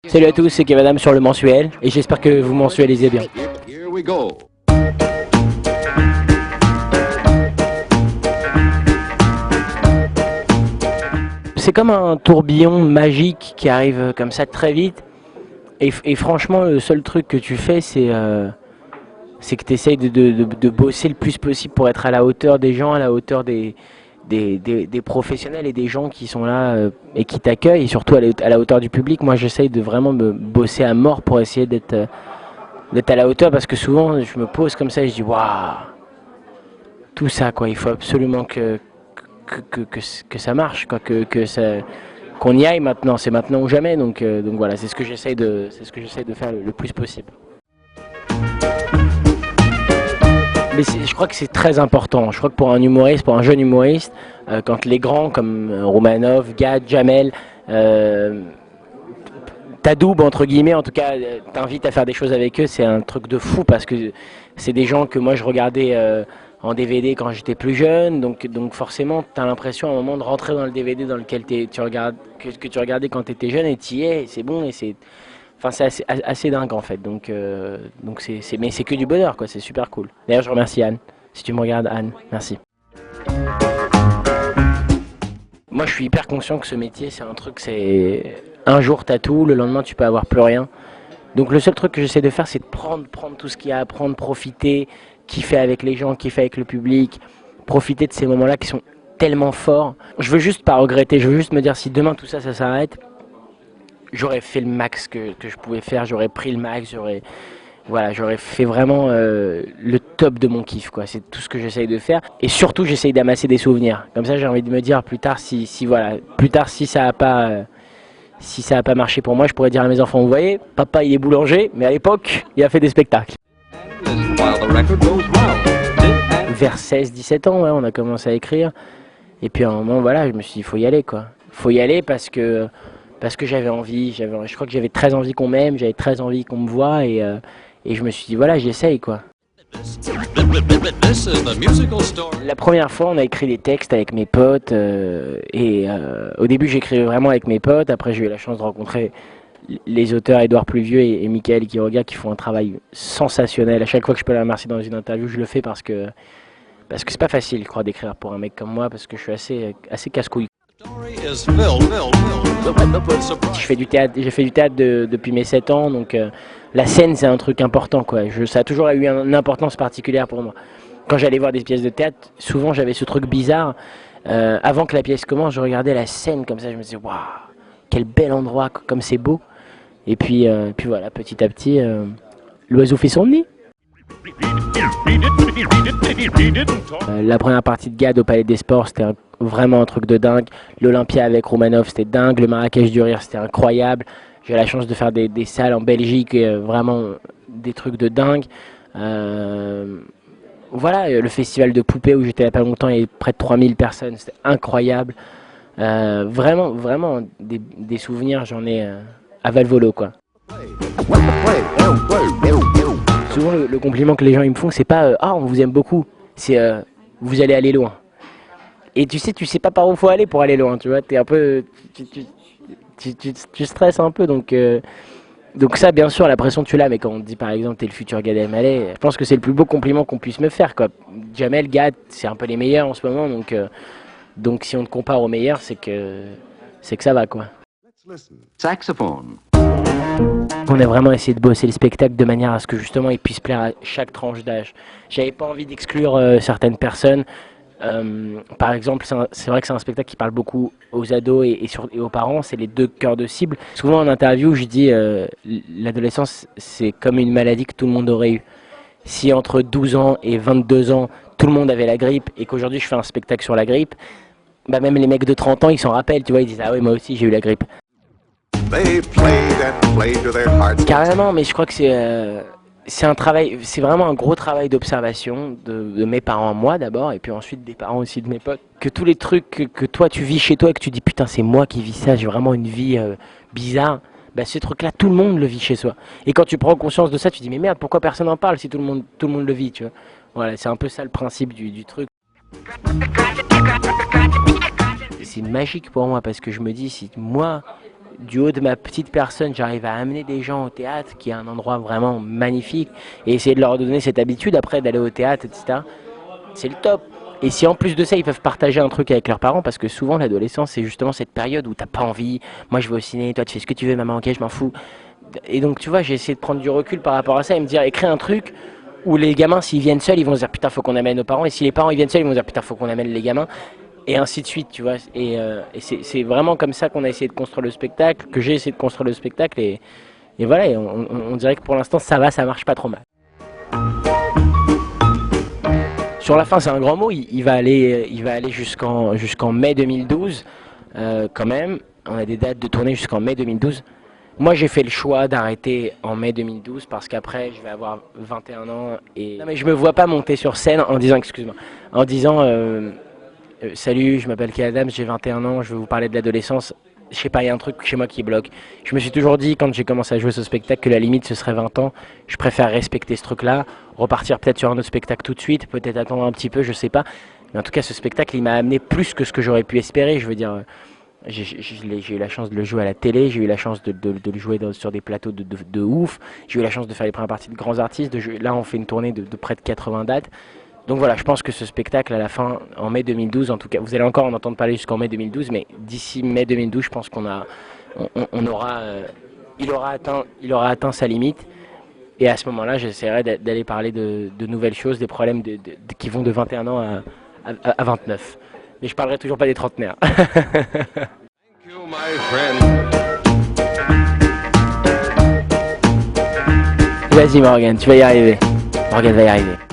Salut à tous, c'est Kev Adam sur le mensuel et j'espère que vous mensualisez bien. C'est comme un tourbillon magique qui arrive comme ça très vite et franchement le seul truc que tu fais c'est que tu essayes de bosser le plus possible pour être à la hauteur des gens, à la hauteur des professionnels et des gens qui sont là et qui t'accueillent et surtout à la hauteur du public. Moi j'essaye de vraiment me bosser à mort pour essayer d'être à la hauteur parce que souvent je me pose comme ça et je dis waouh, tout ça quoi, il faut absolument que ça marche quoi, qu'on y aille maintenant, c'est maintenant ou jamais donc voilà, c'est ce que j'essaye de faire le plus possible. Mais je crois que c'est très important. Je crois que pour un humoriste, pour un jeune humoriste, quand les grands comme Romanov, Gad, Jamel, t'adoubent entre guillemets, en tout cas, t'invitent à faire des choses avec eux, c'est un truc de fou parce que c'est des gens que moi je regardais en DVD quand j'étais plus jeune, donc forcément t'as l'impression à un moment de rentrer dans le DVD dans lequel tu regardes, que tu regardais quand t'étais jeune et t'y es, c'est bon et c'est, enfin c'est assez dingue en fait, donc mais c'est que du bonheur quoi, c'est super cool. D'ailleurs je remercie Anne, si tu me regardes Anne, merci. Moi, je suis hyper conscient que ce métier, c'est un truc, c'est un jour t'as tout, le lendemain tu peux avoir plus rien. Donc le seul truc que j'essaie de faire, c'est de prendre tout ce qu'il y a à prendre, profiter, kiffer avec les gens, kiffer avec le public, profiter de ces moments-là qui sont tellement forts. Je veux juste pas regretter, je veux juste me dire si demain tout ça, ça s'arrête, j'aurais fait le max que je pouvais faire, j'aurais pris le max, j'aurais fait vraiment le top de mon kiff quoi. C'est tout ce que j'essaye de faire et surtout j'essaye d'amasser des souvenirs. Comme ça j'ai envie de me dire plus tard plus tard si ça a pas marché pour moi, je pourrais dire à mes enfants vous voyez, papa il est boulanger, mais à l'époque il a fait des spectacles. Vers 16-17 ans, ouais, on a commencé à écrire et puis à un moment voilà, je me suis dit il faut y aller quoi. Faut y aller parce que j'avais envie, je crois que j'avais très envie qu'on m'aime, j'avais très envie qu'on me voie et je me suis dit voilà, j'essaye quoi. La première fois, on a écrit des textes avec mes potes au début j'écrivais vraiment avec mes potes, après j'ai eu la chance de rencontrer les auteurs Édouard Pluvieux et Michael Quiroga qui font un travail sensationnel. À chaque fois que je peux les remercier dans une interview, je le fais parce que c'est pas facile, je crois, d'écrire pour un mec comme moi parce que je suis assez casse-couille. J'ai fait du théâtre depuis mes 7 ans, donc la scène c'est un truc important quoi. Ça a toujours eu une importance particulière pour moi. Quand j'allais voir des pièces de théâtre, souvent j'avais ce truc bizarre. Avant que la pièce commence, je regardais la scène comme ça, je me disais waouh, quel bel endroit, comme c'est beau. Et puis voilà, petit à petit, l'oiseau fait son nid. La première partie de GAD au Palais des Sports, c'était vraiment un truc de dingue. L'Olympia avec Romanov, c'était dingue. Le Marrakech du Rire, c'était incroyable. J'ai eu la chance de faire des salles en Belgique, vraiment des trucs de dingue. Voilà, le festival de poupées où j'étais il n'y a pas longtemps, il y avait près de 3000 personnes, c'était incroyable. Vraiment des souvenirs, j'en ai à Valvolo quoi. Souvent le compliment que les gens ils me font, c'est pas ah on vous aime beaucoup, c'est vous allez aller loin. Et tu sais pas par où faut aller pour aller loin, tu vois, t'es un peu, tu stresses un peu donc ça bien sûr la pression tu l'as, mais quand on te dit par exemple t'es le futur Gad Elmaleh, je pense que c'est le plus beau compliment qu'on puisse me faire quoi. Jamel, Gad, c'est un peu les meilleurs en ce moment donc si on te compare aux meilleurs c'est que ça va quoi. Saxophone. On a vraiment essayé de bosser le spectacle de manière à ce que justement il puisse plaire à chaque tranche d'âge. J'avais pas envie d'exclure certaines personnes. Par exemple, c'est vrai que c'est un spectacle qui parle beaucoup aux ados et aux parents, c'est les deux cœurs de cible. Souvent en interview, je dis l'adolescence, c'est comme une maladie que tout le monde aurait eu. Si entre 12 ans et 22 ans, tout le monde avait la grippe et qu'aujourd'hui je fais un spectacle sur la grippe, bah même les mecs de 30 ans, ils s'en rappellent, tu vois, ils disent ah oui, moi aussi j'ai eu la grippe. Carrément, mais je crois que c'est un travail, c'est vraiment un gros travail d'observation de mes parents, moi d'abord, et puis ensuite des parents aussi de mes potes. Que tous les trucs que toi tu vis chez toi et que tu dis putain c'est moi qui vis ça, j'ai vraiment une vie bizarre, bah ce truc-là tout le monde le vit chez soi. Et quand tu prends conscience de ça, tu dis mais merde pourquoi personne n'en parle si tout le monde le vit, tu vois. Voilà, c'est un peu ça le principe du truc. C'est magique pour moi parce que je me dis si moi du haut de ma petite personne, j'arrive à amener des gens au théâtre, qui est un endroit vraiment magnifique, et essayer de leur donner cette habitude après d'aller au théâtre, etc., c'est le top. Et si en plus de ça, ils peuvent partager un truc avec leurs parents, parce que souvent l'adolescence, c'est justement cette période où t'as pas envie, moi je vais au ciné, toi tu fais ce que tu veux, maman, ok, je m'en fous. Et donc tu vois, j'ai essayé de prendre du recul par rapport à ça et me dire, écrire un truc où les gamins, s'ils viennent seuls, ils vont se dire putain, faut qu'on amène nos parents, et si les parents ils viennent seuls, ils vont se dire putain, faut qu'on amène les gamins, et ainsi de suite, tu vois. Et c'est vraiment comme ça qu'on a essayé de construire le spectacle, que j'ai essayé de construire le spectacle, et voilà, et on dirait que pour l'instant ça va, ça marche pas trop mal. Sur la fin, c'est un grand mot, il va aller jusqu'en mai 2012, quand même. On a des dates de tournée jusqu'en mai 2012. Moi, j'ai fait le choix d'arrêter en mai 2012 parce qu'après, je vais avoir 21 ans et non, mais je me vois pas monter sur scène en disant, excuse-moi, en disant salut, je m'appelle Kay Adams, j'ai 21 ans, je vais vous parler de l'adolescence. Je sais pas, il y a un truc chez moi qui bloque. Je me suis toujours dit, quand j'ai commencé à jouer ce spectacle, que la limite ce serait 20 ans. Je préfère respecter ce truc-là, repartir peut-être sur un autre spectacle tout de suite, peut-être attendre un petit peu, je sais pas. Mais en tout cas, ce spectacle, il m'a amené plus que ce que j'aurais pu espérer. Je veux dire, j'ai eu la chance de le jouer à la télé, j'ai eu la chance de le jouer sur des plateaux de ouf, j'ai eu la chance de faire les premières parties de grands artistes. Là, on fait une tournée de près de 80 dates. Donc voilà, je pense que ce spectacle, à la fin, en mai 2012, en tout cas, vous allez encore en entendre parler jusqu'en mai 2012, mais d'ici mai 2012, je pense on aura, il aura atteint sa limite. Et à ce moment-là, j'essaierai d'aller parler de nouvelles choses, des problèmes qui vont de 21 ans à 29. Mais je parlerai toujours pas des trentenaires. Thank you, my friend. Vas-y Morgan, tu vas y arriver. Morgan va y arriver.